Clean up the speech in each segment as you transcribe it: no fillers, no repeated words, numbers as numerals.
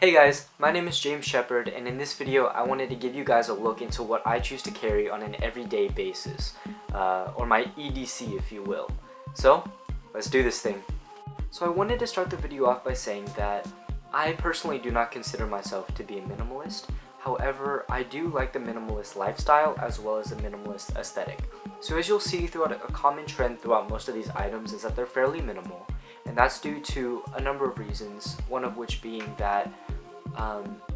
Hey guys, my name is James Shepard, and in this video I wanted to give you guys a look into what I choose to carry on an everyday basis, or my EDC if you will. So, let's do this thing. So I wanted to start the video off by saying that I personally do not consider myself to be a minimalist. However, I do like the minimalist lifestyle as well as the minimalist aesthetic. So as you'll see throughout a common trend throughout most of these items is that they're fairly minimal. And that's due to a number of reasons, one of which being that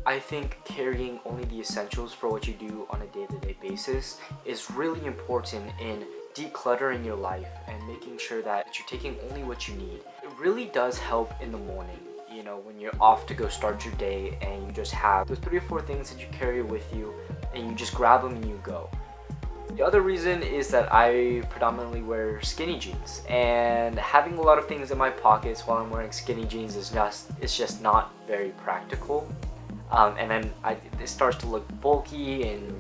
I think carrying only the essentials for what you do on a day-to-day basis is really important in decluttering your life and making sure that you're taking only what you need. It really does help in the morning, you know, when you're off to go start your day and you just have those 3 or 4 things that you carry with you and you just grab them and you go. The other reason is that I predominantly wear skinny jeans, and having a lot of things in my pockets while I'm wearing skinny jeans is just not very practical. And then it starts to look bulky and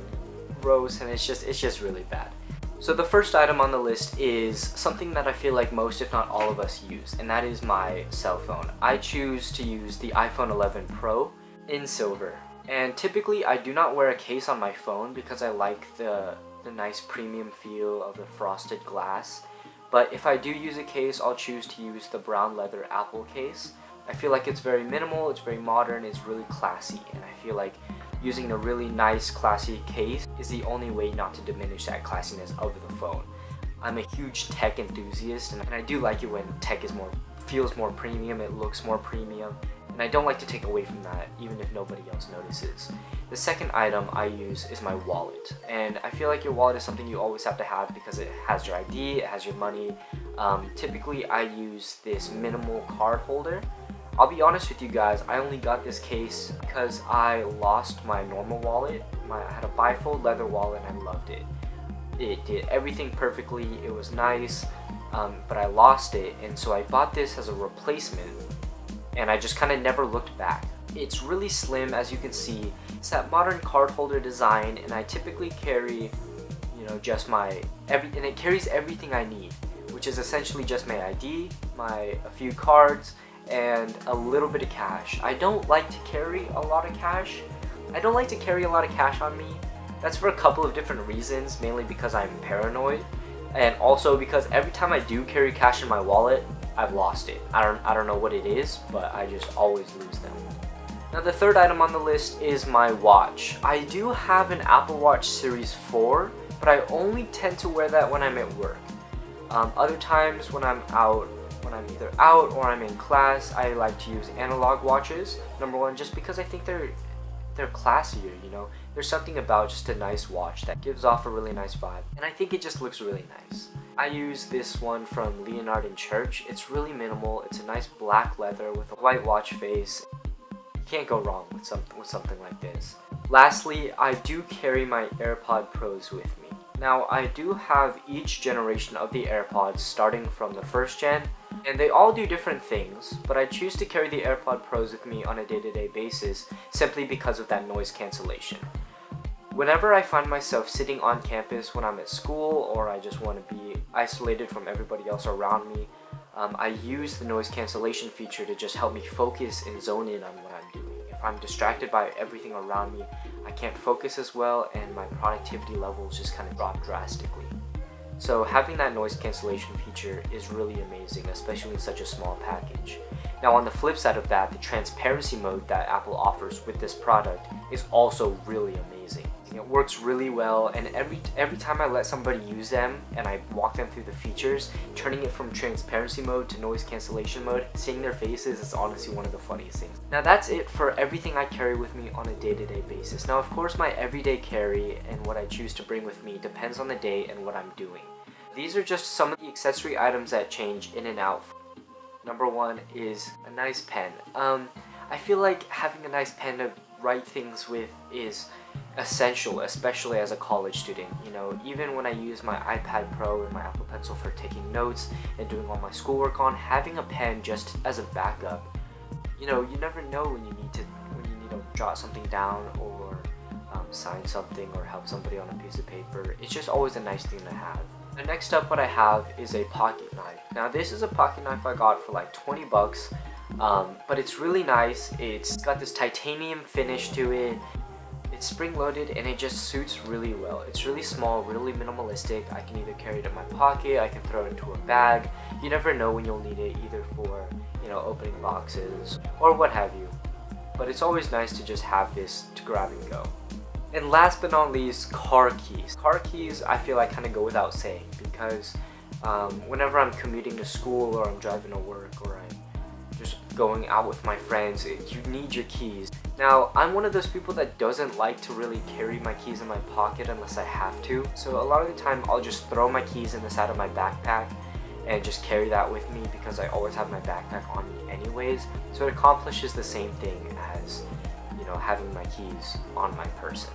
gross, and it's just really bad. So the first item on the list is something that I feel like most, if not all of us use, and that is my cell phone. I choose to use the iPhone 11 Pro in silver. And typically I do not wear a case on my phone because I like the nice premium feel of the frosted glass. But if I do use a case, I'll choose to use the brown leather Apple case. I feel like it's very minimal, it's very modern, it's really classy, and I feel like using a really nice classy case is the only way not to diminish that classiness of the phone. I'm a huge tech enthusiast, and I do like it when tech feels more premium, it looks more premium, and I don't like to take away from that even if nobody else notices. The second item I use is my wallet, and I feel like your wallet is something you always have to have because it has your ID, it has your money. Typically I use this minimal card holder. I'll be honest with you guys, I only got this case because I lost my normal wallet. I had a bifold leather wallet and I loved it. It did everything perfectly, it was nice, but I lost it, and so I bought this as a replacement, and I just kind of never looked back. It's really slim, as you can see. It's that modern card holder design, and I typically carry, you know, just and it carries everything I need, which is essentially just my ID, a few cards, and a little bit of cash. I don't like to carry a lot of cash. I don't like to carry a lot of cash on me. That's for a couple of different reasons, mainly because I'm paranoid, and also because every time I do carry cash in my wallet, I've lost it. I don't know what it is, but I just always lose them. Now the third item on the list is my watch. I do have an Apple Watch Series 4, but I only tend to wear that when I'm at work. Other times when I'm either out or I'm in class, I like to use analog watches. Number one, just because I think they're classier, you know. There's something about just a nice watch that gives off a really nice vibe, and I think it just looks really nice. I use this one from Leonard & Church. It's really minimal. It's a nice black leather with a white watch face. You can't go wrong with something like this. Lastly, I do carry my AirPod Pros with me. Now, I do have each generation of the AirPods starting from the first gen, and they all do different things, but I choose to carry the AirPod Pros with me on a day-to-day basis simply because of that noise cancellation. Whenever I find myself sitting on campus when I'm at school, or I just want to be isolated from everybody else around me, I use the noise cancellation feature to just help me focus and zone in on what I'm doing. If I'm distracted by everything around me, I can't focus as well, and my productivity levels just kind of drop drastically. So having that noise cancellation feature is really amazing, especially in such a small package. Now on the flip side of that, the transparency mode that Apple offers with this product is also really amazing. It works really well, and every time I let somebody use them and I walk them through the features, turning it from transparency mode to noise cancellation mode, seeing their faces is honestly one of the funniest things. Now that's it for everything I carry with me on a day-to-day basis. Now of course my everyday carry and what I choose to bring with me depends on the day and what I'm doing. These are just some of the accessory items that change in and out. Number one is a nice pen. I feel like having a nice pen to write things with is essential, especially as a college student. You know, even when I use my iPad Pro and my Apple Pencil for taking notes and doing all my schoolwork on, having a pen just as a backup. You know, you never know when you need to jot something down or sign something or help somebody on a piece of paper. It's just always a nice thing to have. And next up, what I have is a pocket knife. Now this is a pocket knife I got for like 20 bucks. but it's really nice. It's got this titanium finish to it. It's spring-loaded and it just suits really well. It's really small, really minimalistic. I can either carry it in my pocket, I can throw it into a bag. You never know when you'll need it, either for, you know, opening boxes or what have you. But it's always nice to just have this to grab and go. And last but not least, car keys. Car keys, I feel like kind of go without saying, because whenever I'm commuting to school or I'm driving to work or I'm just going out with my friends, you need your keys. Now, I'm one of those people that doesn't like to really carry my keys in my pocket unless I have to. So a lot of the time, I'll just throw my keys in the side of my backpack and just carry that with me, because I always have my backpack on me anyways. So it accomplishes the same thing as, you know, having my keys on my person.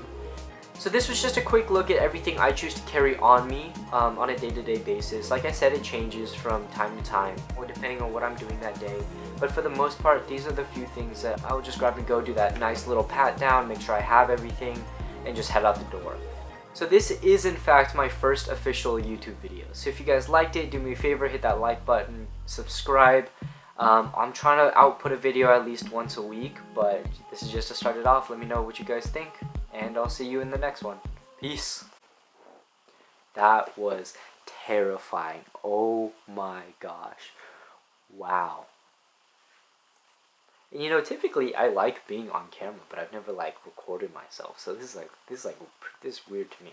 So this was just a quick look at everything I choose to carry on me on a day-to-day basis. Like I said, it changes from time to time or depending on what I'm doing that day. But for the most part, these are the few things that I'll just grab and go, do that nice little pat down, make sure I have everything, and just head out the door. So this is in fact my first official YouTube video. So if you guys liked it, do me a favor, hit that like button, subscribe. I'm trying to output a video at least once a week, but this is just to start it off. Let me know what you guys think, and I'll see you in the next one. Peace. That was terrifying. Oh my gosh. Wow. And you know, typically I like being on camera, but I've never like recorded myself. So this is weird to me.